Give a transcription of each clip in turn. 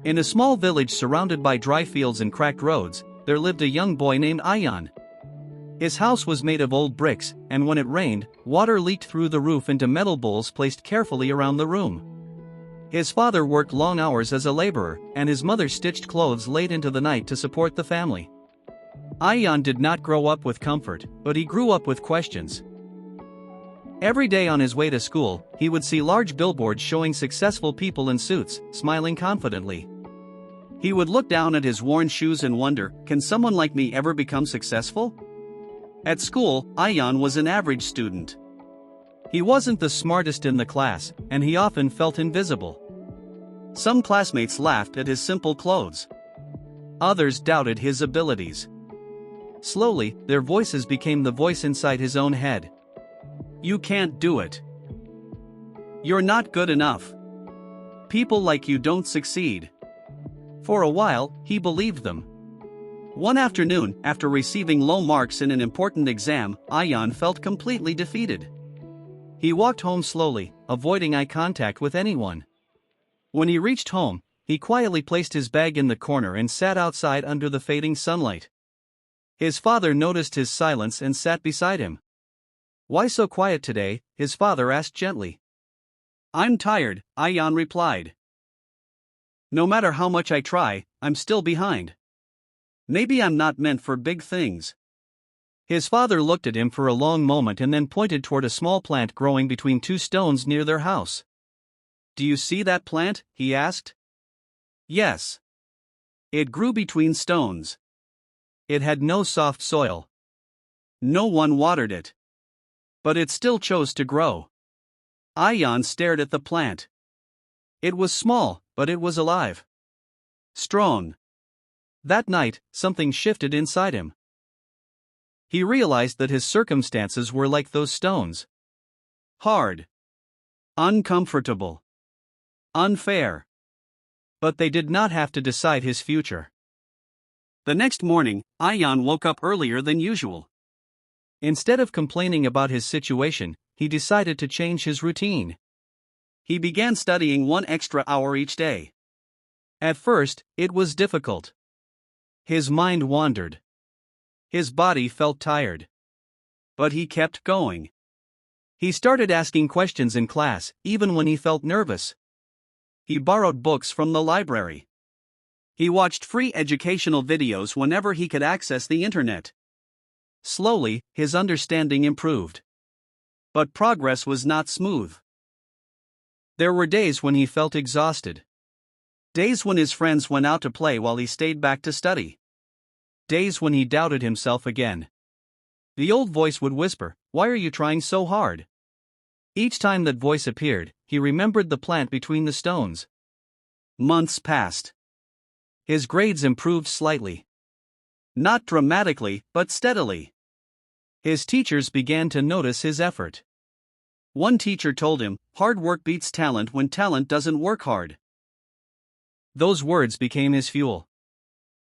In a small village surrounded by dry fields and cracked roads, there lived a young boy named Ayan. His house was made of old bricks, and when it rained, water leaked through the roof into metal bowls placed carefully around the room. His father worked long hours as a laborer, and his mother stitched clothes late into the night to support the family. Ayan did not grow up with comfort, but he grew up with questions. Every day on his way to school, he would see large billboards showing successful people in suits, smiling confidently. He would look down at his worn shoes and wonder, can someone like me ever become successful? At school, Ayan was an average student. He wasn't the smartest in the class, and he often felt invisible. Some classmates laughed at his simple clothes. Others doubted his abilities. Slowly, their voices became the voice inside his own head. You can't do it. You're not good enough. People like you don't succeed. For a while, he believed them. One afternoon, after receiving low marks in an important exam, Ayan felt completely defeated. He walked home slowly, avoiding eye contact with anyone. When he reached home, he quietly placed his bag in the corner and sat outside under the fading sunlight. His father noticed his silence and sat beside him. Why so quiet today? His father asked gently. I'm tired, Ayan replied. No matter how much I try, I'm still behind. Maybe I'm not meant for big things. His father looked at him for a long moment and then pointed toward a small plant growing between two stones near their house. Do you see that plant? He asked. Yes. It grew between stones. It had no soft soil. No one watered it. But it still chose to grow. Ayan stared at the plant. It was small, but it was alive. Strong. That night, something shifted inside him. He realized that his circumstances were like those stones. Hard. Uncomfortable. Unfair. But they did not have to decide his future. The next morning, Ayan woke up earlier than usual. Instead of complaining about his situation, he decided to change his routine. He began studying 1 extra hour each day. At first, it was difficult. His mind wandered. His body felt tired. But he kept going. He started asking questions in class, even when he felt nervous. He borrowed books from the library. He watched free educational videos whenever he could access the internet. Slowly, his understanding improved. But progress was not smooth. There were days when he felt exhausted. Days when his friends went out to play while he stayed back to study. Days when he doubted himself again. The old voice would whisper, "Why are you trying so hard?" Each time that voice appeared, he remembered the plant between the stones. Months passed. His grades improved slightly. Not dramatically, but steadily. His teachers began to notice his effort. One teacher told him, "Hard work beats talent when talent doesn't work hard." Those words became his fuel.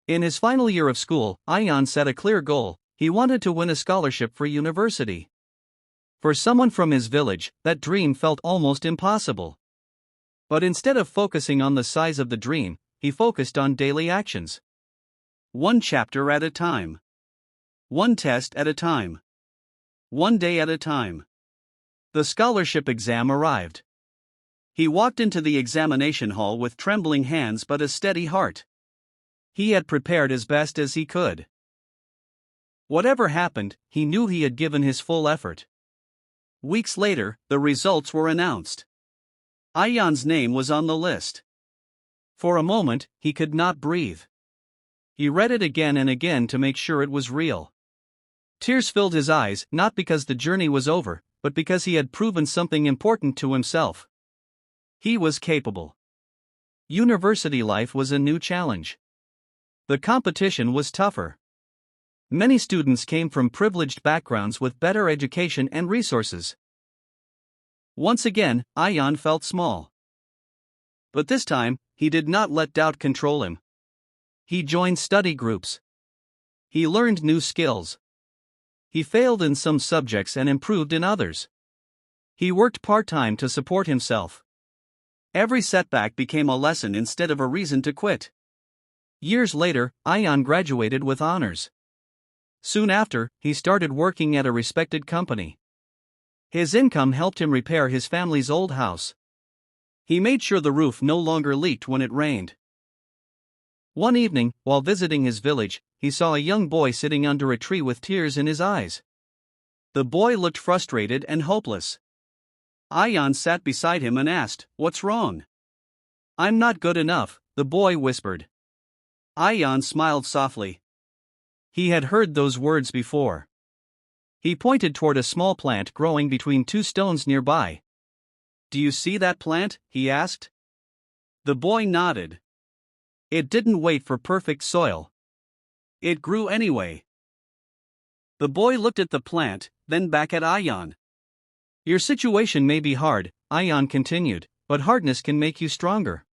In his final year of school, Ayan set a clear goal. He wanted to win a scholarship for university. For someone from his village, that dream felt almost impossible. But instead of focusing on the size of the dream, he focused on daily actions. 1 chapter at a time. 1 test at a time. 1 day at a time. The scholarship exam arrived. He walked into the examination hall with trembling hands but a steady heart. He had prepared as best as he could. Whatever happened, he knew he had given his full effort. Weeks later, the results were announced. Ayan's name was on the list. For a moment, he could not breathe. He read it again and again to make sure it was real. Tears filled his eyes, not because the journey was over, but because he had proven something important to himself. He was capable. University life was a new challenge. The competition was tougher. Many students came from privileged backgrounds with better education and resources. Once again, Ayan felt small. But this time, he did not let doubt control him. He joined study groups. He learned new skills. He failed in some subjects and improved in others. He worked part-time to support himself. Every setback became a lesson instead of a reason to quit. Years later, Ion graduated with honors. Soon after, he started working at a respected company. His income helped him repair his family's old house. He made sure the roof no longer leaked when it rained. One evening, while visiting his village, he saw a young boy sitting under a tree with tears in his eyes. The boy looked frustrated and hopeless. Ion sat beside him and asked, "What's wrong?" "I'm not good enough," the boy whispered. Ion smiled softly. He had heard those words before. He pointed toward a small plant growing between two stones nearby. "Do you see that plant?" he asked. The boy nodded. It didn't wait for perfect soil. It grew anyway. The boy looked at the plant, then back at Ion. "Your situation may be hard," Ion continued, "but hardness can make you stronger.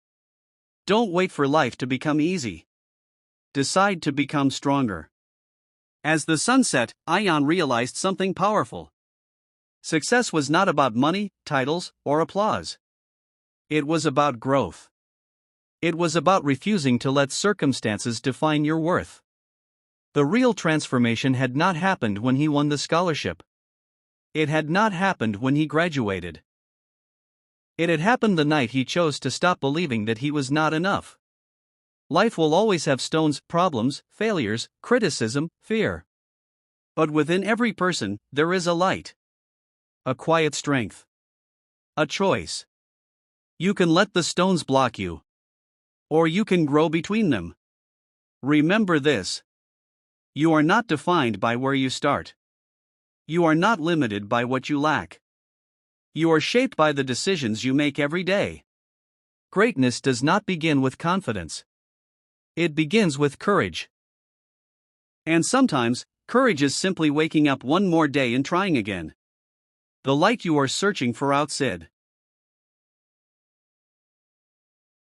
Don't wait for life to become easy. Decide to become stronger." As the sun set, Ion realized something powerful. Success was not about money, titles, or applause. It was about growth. It was about refusing to let circumstances define your worth. The real transformation had not happened when he won the scholarship. It had not happened when he graduated. It had happened the night he chose to stop believing that he was not enough. Life will always have stones, problems, failures, criticism, fear. But within every person, there is a light. A quiet strength. A choice. You can let the stones block you. Or you can grow between them. Remember this. You are not defined by where you start. You are not limited by what you lack. You are shaped by the decisions you make every day. Greatness does not begin with confidence. It begins with courage. And sometimes, courage is simply waking up one more day and trying again. The light you are searching for outside.